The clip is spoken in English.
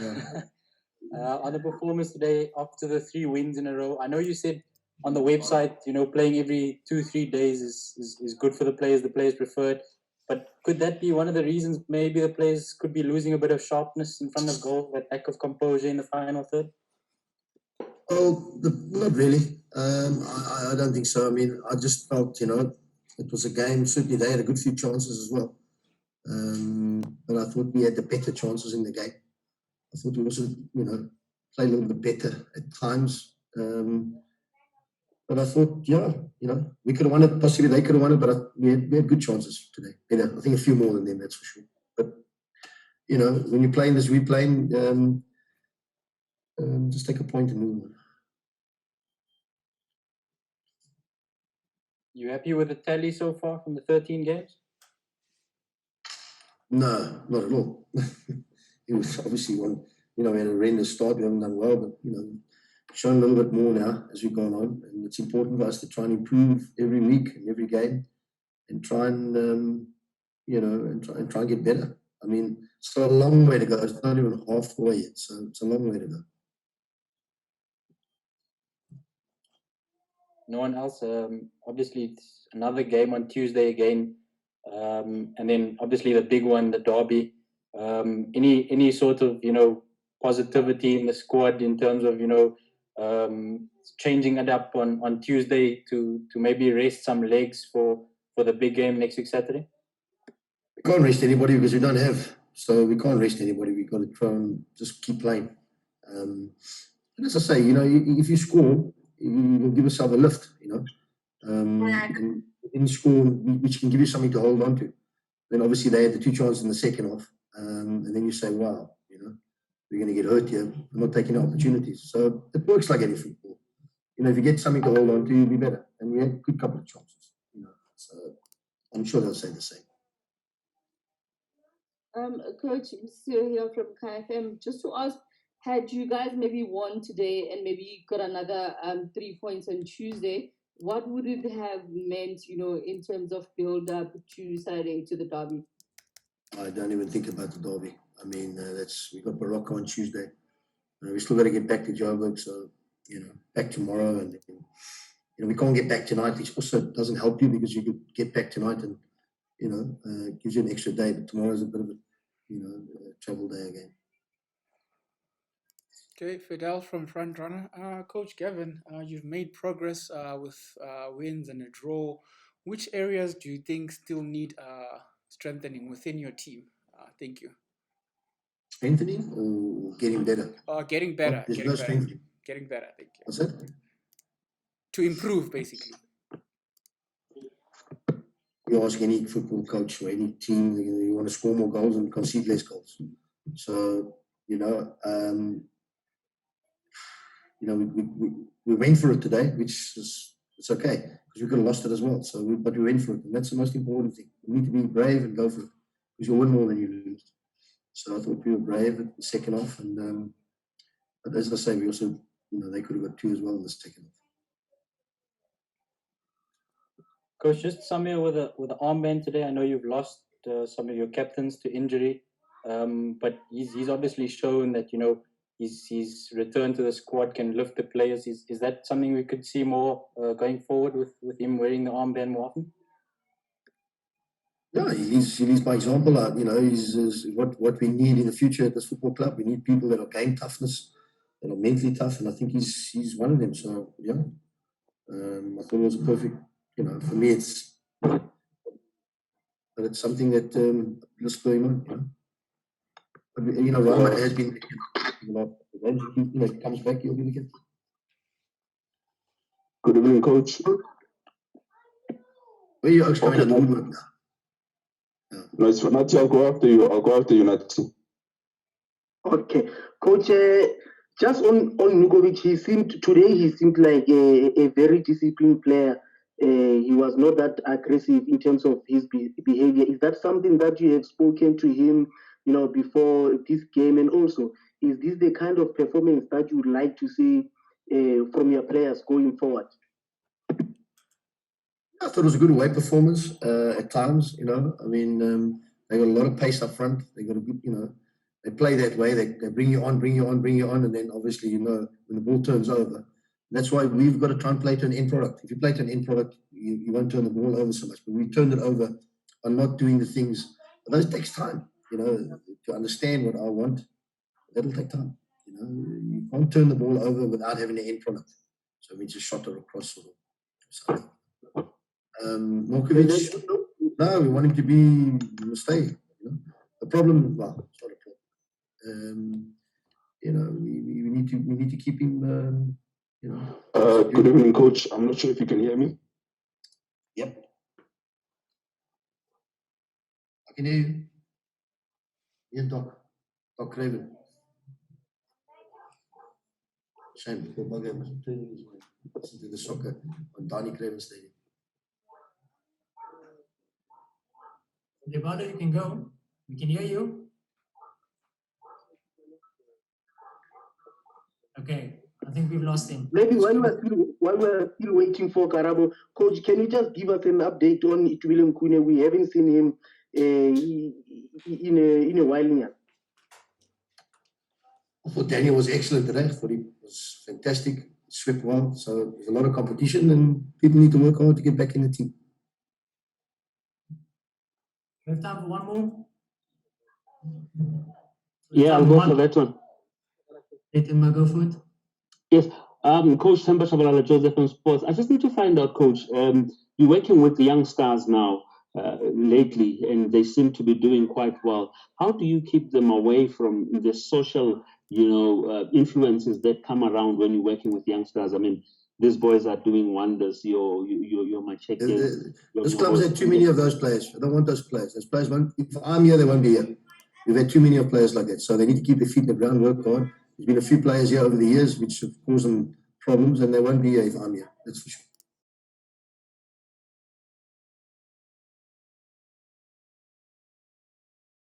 Yeah. On the performance today, after the 3 wins in a row, I know you said on the website, playing every 2-3 days is good for the players prefer it. But could that be one of the reasons maybe the players could be losing a bit of sharpness in front of goal, that lack of composure in the final third? Well, not really. I don't think so. I mean, I just felt, it was a game. Certainly, they had a good few chances as well. But I thought we had the better chances in the game. I thought we also, played a little bit better at times. But I thought, we could have won it. Possibly they could have won it, but we had good chances today. I think a few more than them, that's for sure. But, when you're playing this, we're playing, just take a point and move on. You happy with the tally so far from the 13 games? No, not at all. It was obviously one, we had a horrendous start. We haven't done well, but, shown a little bit more now as we've gone on. And it's important for us to try and improve every week and every game and try and, and try and get better. I mean, it's still a long way to go. It's not even halfway yet, so it's a long way to go. No one else. Obviously, it's another game on Tuesday again, and then obviously the big one, the derby. Any sort of positivity in the squad in terms of changing it up on Tuesday to maybe rest some legs for the big game next week Saturday? We can't rest anybody because we don't have. So we can't rest anybody. We've got to try and just keep playing. And as I say, if you score, you'll give yourself a lift, and in score, which can give you something to hold on to. Then obviously they had the 2 chances in the second half. And then you say, wow, we're going to get hurt here. We're not taking the opportunities. So it works like any football. If you get something to hold on to, you'll be better. And we had a good couple of chances, So I'm sure they'll say the same. Coach, still here from KFM. Just to ask, had you guys maybe won today and maybe got another 3 points on Tuesday, what would it have meant, in terms of build up to Saturday, to the derby? I don't even think about the derby. I mean, we got Morocco on Tuesday. We still got to get back to Joburg, so back tomorrow, and we can't get back tonight, which also doesn't help you because you could get back tonight and gives you an extra day. But tomorrow's a bit of a travel day again. Okay, Fidel from Front Runner. Coach Gavin, you've made progress with wins and a draw. Which areas do you think still need strengthening within your team? Thank you. Strengthening or getting better? Getting better. There's no strengthening. Getting better, thank you. What's that? To improve, basically. You ask any football coach or any team, you want to score more goals and concede less goals. So, we went for it today, which is it's okay because we could have lost it as well. But we went for it, and that's the most important thing. You need to be brave and go for it because you'll win more than you lose. So I thought we were brave at the second half, and but as I say, we also, they could have got 2 as well in the second half. Coach, just Samir with the armband today. I know you've lost some of your captains to injury, but he's obviously shown that his return to the squad can lift the players. Is that something we could see more going forward with him wearing the armband more often? Yeah, he's by example. He's what we need in the future at this football club. We need people that are game toughness, that are mentally tough, and I think he's one of them. So yeah, I thought it was a perfect. For me, but it's something that just spur him on. But Rama has been. He comes back, he'll be the captain. Good evening, Coach. Where are you coming out the woodwork now? No, it's not. I'll go after you. I'll go after you, Nat. Okay, Coach. Just on Nugovic, he seemed like a very disciplined player. He was not that aggressive in terms of his behavior. Is that something that you have spoken to him, before this game? And also, is this the kind of performance that you would like to see from your players going forward? I thought it was a good away performance at times. I mean, they got a lot of pace up front. They got a good, They play that way. They bring you on, and then obviously, you know, when the ball turns over. That's why we've got to try and play to an end product. If you play to an end product, you won't turn the ball over so much. But we turned it over on not doing the things. But those takes time, you know, to understand what I want. That'll take time. You know, you can't turn the ball over without having an end product. So we just shot it across or something. Morkovic, no, we want him to be stay. You know? The problem, well, it's not a problem. You know, we need to keep him. You know. Good evening, Coach. I'm not sure if you can hear me. Yep. I can hear you. Yes, Doc Craven. Shame, because my game wasn't turning his way. Listen to the soccer on Danie Craven Stadium. Levanto, you can go. We can hear you. Okay, I think we've lost him. Maybe while we're still waiting for Karabo, Coach, can you just give us an update on William Kune? We haven't seen him in a while now. I thought Daniel was excellent today. I thought he was fantastic. Swept well. So there's a lot of competition, and people need to work hard to get back in the team. We have time for one more. Yeah, I'll go for that one. Let him go for it. Yes, Coach Themba Shabalala, Joseph on Sports. I just need to find out, Coach, you're working with the young stars now lately, and they seem to be doing quite well. How do you keep them away from the social, you know, influences that come around when you're working with young stars? I mean, these boys are doing wonders. Your Machekas. This club's had too many of those players. I don't want those players. Those players won't. If I'm here, they won't be here. We've had too many of players like that, so they need to keep their feet in the ground, work hard. There's been a few players here over the years which have caused them problems, and they won't be here if I'm here. That's for sure.